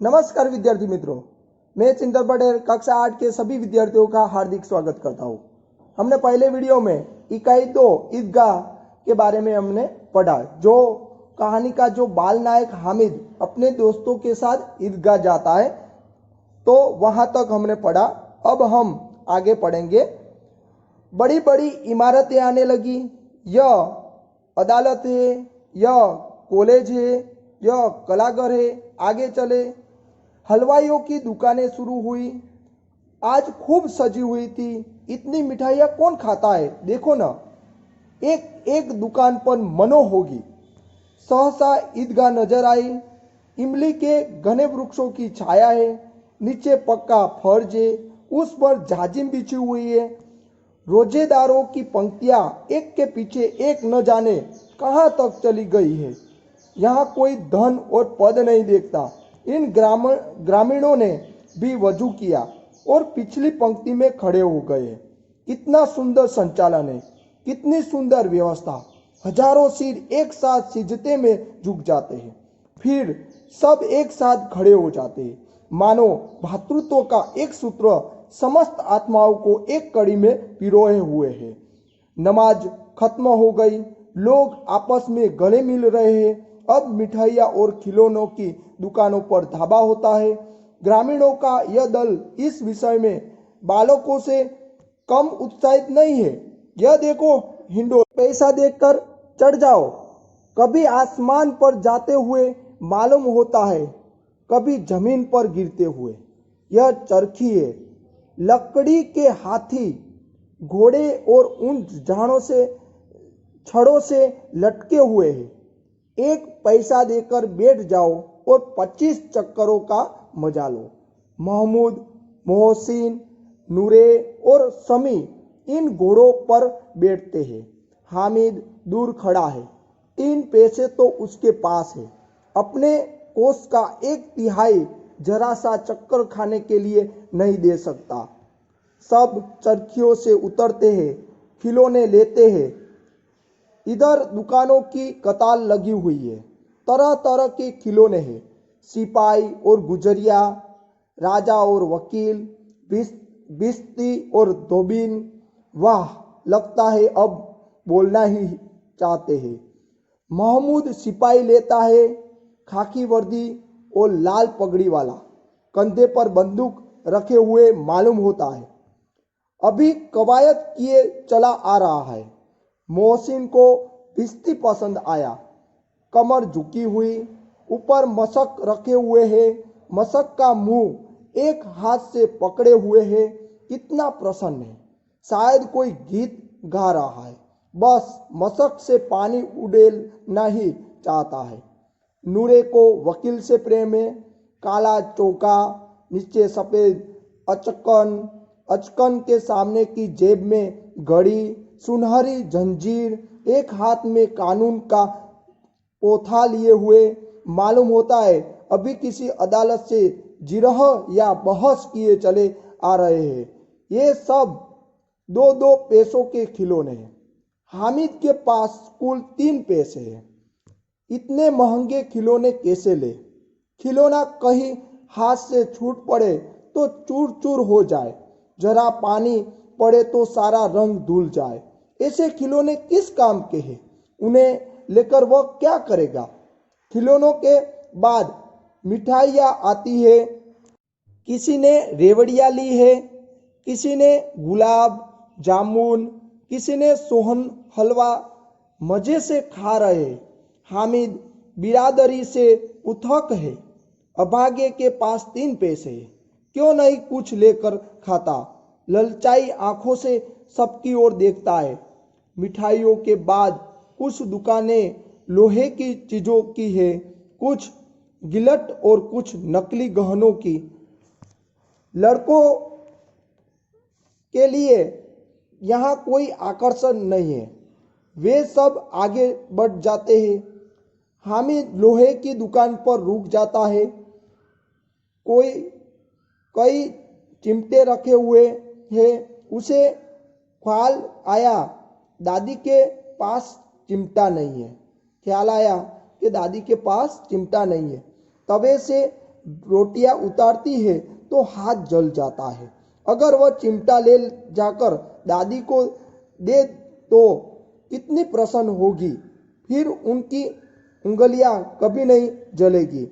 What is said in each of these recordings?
नमस्कार विद्यार्थी मित्रों, मैं चिंतन पटेल कक्षा 8 के सभी विद्यार्थियों का हार्दिक स्वागत करता हूँ। हमने पहले वीडियो में इकाई 2 ईदगाह के बारे में हमने पढ़ा। जो कहानी का जो बाल नायक हामिद अपने दोस्तों के साथ ईदगाह जाता है, तो वहां तक हमने पढ़ा। अब हम आगे पढ़ेंगे। बड़ी बड़ी इमारतें आने लगी। यह अदालत है, यह कॉलेज है, यह कलाघर है। आगे चले। हलवाइयों की दुकानें शुरू हुई। आज खूब सजी हुई थी। इतनी मिठाइयाँ कौन खाता है, देखो ना। एक एक दुकान पर मनो होगी। सहसा ईदगाह नजर आई। इमली के घने वृक्षों की छाया है। नीचे पक्का फर्श है, उस पर जाजिम बिछी हुई है। रोजेदारों की पंक्तियां एक के पीछे एक न जाने कहाँ तक चली गई है। यहाँ कोई धन और पद नहीं देखता। इन ग्रामीणों ने भी वजू किया और पिछली पंक्ति में खड़े हो गए। कितना सुंदर संचालन है, कितनी सुंदर व्यवस्था। हजारों सिर एक साथ सिजदे में झुक जाते हैं, फिर सब एक साथ खड़े हो जाते हैं, मानो भातृत्व का एक सूत्र समस्त आत्माओं को एक कड़ी में पिरोए हुए है। नमाज खत्म हो गई। लोग आपस में गले मिल रहे हैं। अब मिठाइयाँ और खिलौनों की दुकानों पर धाबा होता है। ग्रामीणों का यह दल इस विषय में बालकों से कम उत्साहित नहीं है। यह देखो, हिंडोल पैसा देकर चढ़ जाओ। कभी आसमान पर जाते हुए मालूम होता है, कभी जमीन पर गिरते हुए। यह चरखी है। लकड़ी के हाथी, घोड़े और उन झाड़ों से छड़ों से लटके हुए हैं। एक पैसा देकर बैठ जाओ और 25 चक्करों का मजा लो। महमूद, मोहसिन, नूरे और समी इन घोड़ों पर बैठते हैं। हामिद दूर खड़ा है। 3 पैसे तो उसके पास है। अपने कोष का 1/3 जरा सा चक्कर खाने के लिए नहीं दे सकता। सब चरखियों से उतरते हैं, खिलौने लेते हैं। इधर दुकानों की कतार लगी हुई है। तरह तरह के खिलौने हैं। सिपाही और गुजरिया, राजा और वकील, बिस्ती और धोबिन। वाह, लगता है अब बोलना ही चाहते हैं। महमूद सिपाही लेता है, खाकी वर्दी और लाल पगड़ी वाला, कंधे पर बंदूक रखे हुए मालूम होता है। अभी कवायद किए चला आ रहा है। मोहसिन को बिस्ती पसंद आया। कमर झुकी हुई, ऊपर मशक रखे हुए है। मशक का मुंह एक हाथ से पकड़े हुए है। कितना प्रसन्न है, शायद कोई गीत गा रहा है। बस मशक से पानी उड़ेलना ही चाहता है। नूरे को वकील से प्रेम है। काला चौका, नीचे सफेद अचकन, अचकन के सामने की जेब में घड़ी, सुनहरी जंजीर, एक हाथ में कानून का पोथा लिए हुए। मालूम होता है अभी किसी अदालत से जिरह या बहस किए चले आ रहे हैं। ये सब 2-2 पैसों के खिलौने हैं। हामिद के पास कुल 3 पैसे हैं। इतने महंगे खिलौने कैसे ले? खिलौना कहीं हाथ से छूट पड़े तो चूर चूर हो जाए, जरा पानी पड़े तो सारा रंग धुल जाए। ऐसे खिलौने किस काम के हैं? उन्हें लेकर वह क्या करेगा? खिलौनों के बाद मिठाइयाँ आती है। किसी ने रेवड़ियाँ ली है, किसी ने गुलाब जामुन, किसी ने सोहन हलवा। मजे से खा रहे। हामिद बिरादरी से उथक है। अभागे के पास 3 पैसे है, क्यों नहीं कुछ लेकर खाता? ललचाई आंखों से सबकी ओर देखता है। मिठाइयों के बाद कुछ दुकानें लोहे की चीजों की है, कुछ गिलट और कुछ नकली गहनों की। लड़कों के लिए यहाँ कोई आकर्षण नहीं है। वे सब आगे बढ़ जाते हैं। हामिद लोहे की दुकान पर रुक जाता है। कई चिमटे रखे हुए हैं। उसे ख्याल आया दादी के पास चिमटा नहीं है। ख्याल आया कि दादी के पास चिमटा नहीं है। तवे से रोटियां उतारती है तो हाथ जल जाता है। अगर वह चिमटा ले जाकर दादी को दे तो कितनी प्रसन्न होगी, फिर उनकी उंगलियां कभी नहीं जलेगी।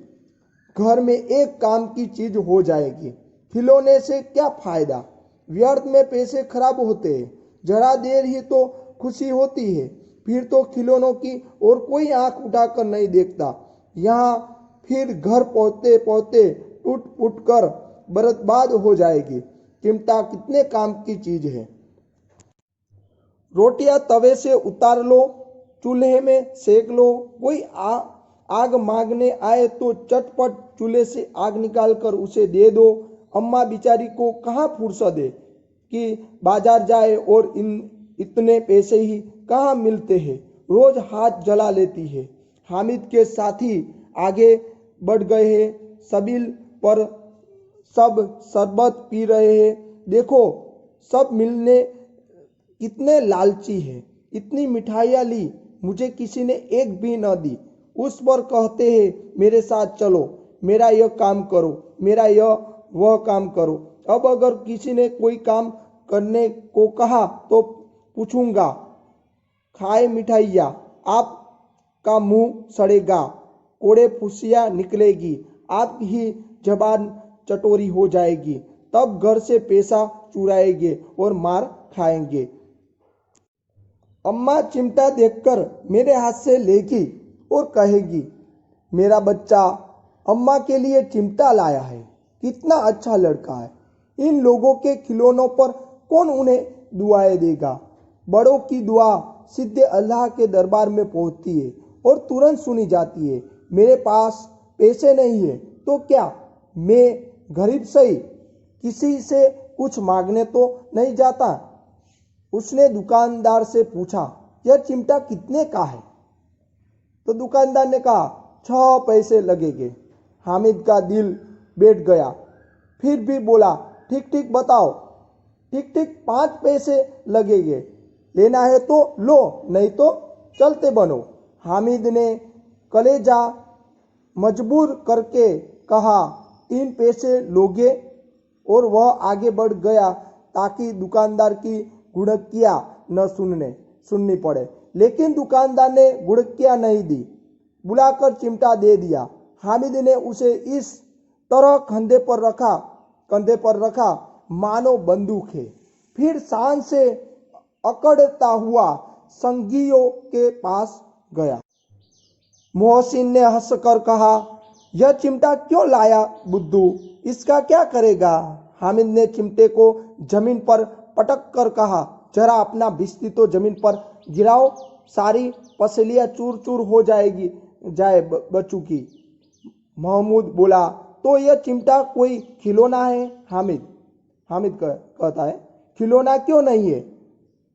घर में एक काम की चीज हो जाएगी। खिलौने से क्या फायदा, व्यर्थ में पैसे खराब होते हैं। जरा देर ही तो खुशी होती है, फिर तो खिलौनों की और कोई आंख उठाकर नहीं देखता। यहाँ फिर घर पहुंचते पहुंचते टूट फूट कर बर्बाद हो जाएगी। चिमटा कितने काम की चीज है। रोटियां तवे से उतार लो, चूल्हे में सेक लो। कोई आग मांगने आए तो चटपट चूल्हे से आग निकालकर उसे दे दो। अम्मा बिचारी को कहाँ फुर्सत है कि बाजार जाए, और इतने पैसे ही कहाँ मिलते हैं। रोज हाथ जला लेती है। हामिद के साथी आगे बढ़ गए हैं। सबील पर सब शरबत पी रहे हैं। देखो सब मिलने कितने लालची है। इतनी मिठाइयाँ ली, मुझे किसी ने एक भी न दी। उस पर कहते हैं मेरे साथ चलो, मेरा यह काम करो, मेरा यह वह काम करो। अब अगर किसी ने कोई काम करने को कहा तो पूछूंगा, खाए मिठाइयाँ, आपका मुंह सड़ेगा, कोड़े फुसियाँ निकलेगी, आपकी जबान चटोरी हो जाएगी। तब घर से पैसा चुराएंगे और मार खाएंगे। अम्मा चिमटा देखकर मेरे हाथ से लेगी और कहेगी, मेरा बच्चा अम्मा के लिए चिमटा लाया है, कितना अच्छा लड़का है। इन लोगों के खिलौनों पर कौन उन्हें दुआएं देगा। बड़ों की दुआ सीधे अल्लाह के दरबार में पहुंचती है और तुरंत सुनी जाती है। मेरे पास पैसे नहीं है तो क्या, मैं गरीब सही, किसी से कुछ मांगने तो नहीं जाता। उसने दुकानदार से पूछा, यह चिमटा कितने का है। तो दुकानदार ने कहा 6 पैसे लगेंगे। हामिद का दिल बैठ गया, फिर भी बोला, ठीक ठीक बताओ। ठीक ठीक 5 पैसे लगेंगे, लेना है तो लो, नहीं तो चलते बनो। हामिद ने कलेजा मजबूर करके कहा, 3 पैसे लोगे, और वह आगे बढ़ गया ताकि दुकानदार की गुड़कियाँ न सुननी पड़े। लेकिन दुकानदार ने गुड़कियाँ नहीं दी, बुलाकर चिमटा दे दिया। हामिद ने उसे इस तरह कंधे पर रखा मानो बंदूक है। फिर शान से अकड़ता हुआ संगियों के पास गया। मोहसिन ने हंसकर कहा, यह चिमटा क्यों लाया बुद्धू, इसका क्या करेगा। हामिद ने चिमटे को जमीन पर पटक कर कहा, जरा अपना बिस्ती तो जमीन पर गिराओ, सारी पसलियां चूर चूर हो जाए बच्चों की। महमूद बोला, तो यह चिमटा कोई खिलौना है। हामिद कहता है, खिलौना क्यों नहीं है,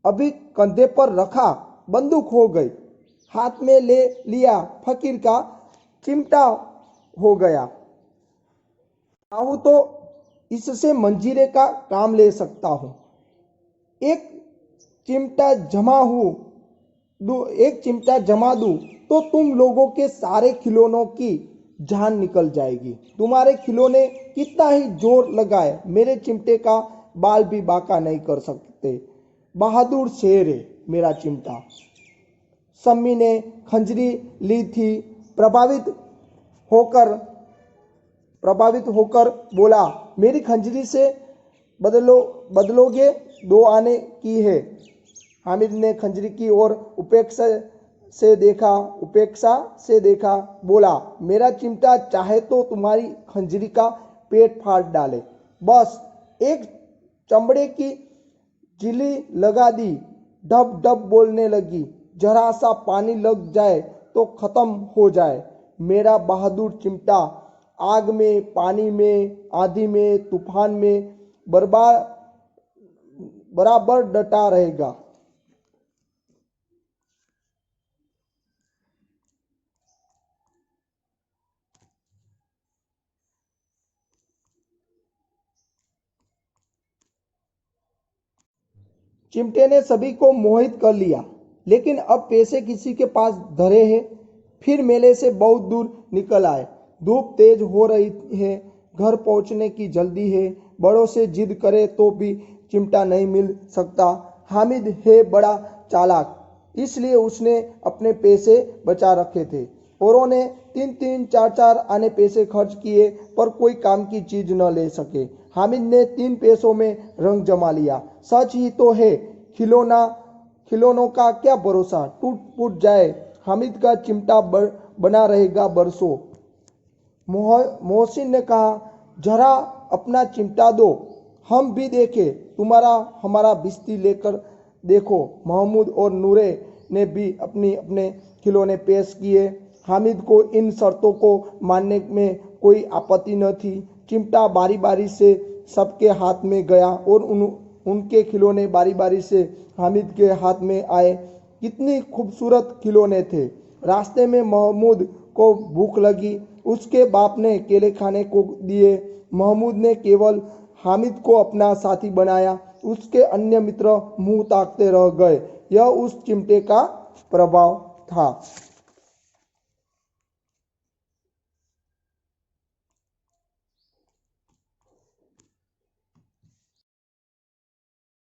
अभी कंधे पर रखा बंदूक हो गई, हाथ में ले लिया फकीर का चिमटा हो गया। चाहूं तो इससे मंजीरे का काम ले सकता हूं। एक चिमटा जमा दूं तो तुम लोगों के सारे खिलौनों की जान निकल जाएगी। तुम्हारे खिलौने कितना ही जोर लगाए, मेरे चिमटे का बाल भी बांका नहीं कर सकते। बहादुर शेर है मेरा चिमटा। सम्मी ने खंजरी ली थी। प्रभावित होकर बोला, मेरी खंजरी से बदलोगे, 2 आने की है। हामिद ने खंजरी की ओर उपेक्षा से देखा, बोला, मेरा चिमटा चाहे तो तुम्हारी खंजरी का पेट फाड़ डाले। बस एक चमड़े की जिली लगा दी, डब डब बोलने लगी। जरा सा पानी लग जाए तो खत्म हो जाए। मेरा बहादुर चिमटा आग में, पानी में, आंधी में, तूफान में बराबर डटा रहेगा। चिमटे ने सभी को मोहित कर लिया, लेकिन अब पैसे किसी के पास धरे हैं। फिर मेले से बहुत दूर निकल आए। धूप तेज हो रही है, घर पहुंचने की जल्दी है। बड़ों से जिद करे तो भी चिमटा नहीं मिल सकता। हामिद है बड़ा चालाक, इसलिए उसने अपने पैसे बचा रखे थे। औरों ने 3-3, 4-4 आने पैसे खर्च किए पर कोई काम की चीज न ले सके। हामिद ने 3 पैसों में रंग जमा लिया। सच ही तो है, खिलौनों का क्या भरोसा, टूट फूट जाए। हामिद का चिमटा बना रहेगा बरसों। मोहसिन ने कहा, जरा अपना चिमटा दो, हम भी देखें। तुम्हारा हमारा बिस्ती लेकर देखो। महमूद और नूरे ने भी अपने खिलौने पेश किए। हामिद को इन शर्तों को मानने में कोई आपत्ति न थी। चिमटा बारी बारी से सबके हाथ में गया और उनके खिलौने बारी बारी से हामिद के हाथ में आए। कितनी खूबसूरत खिलौने थे। रास्ते में महमूद को भूख लगी। उसके बाप ने केले खाने को दिए। महमूद ने केवल हामिद को अपना साथी बनाया। उसके अन्य मित्र मुंह ताकते रह गए। यह उस चिमटे का प्रभाव था।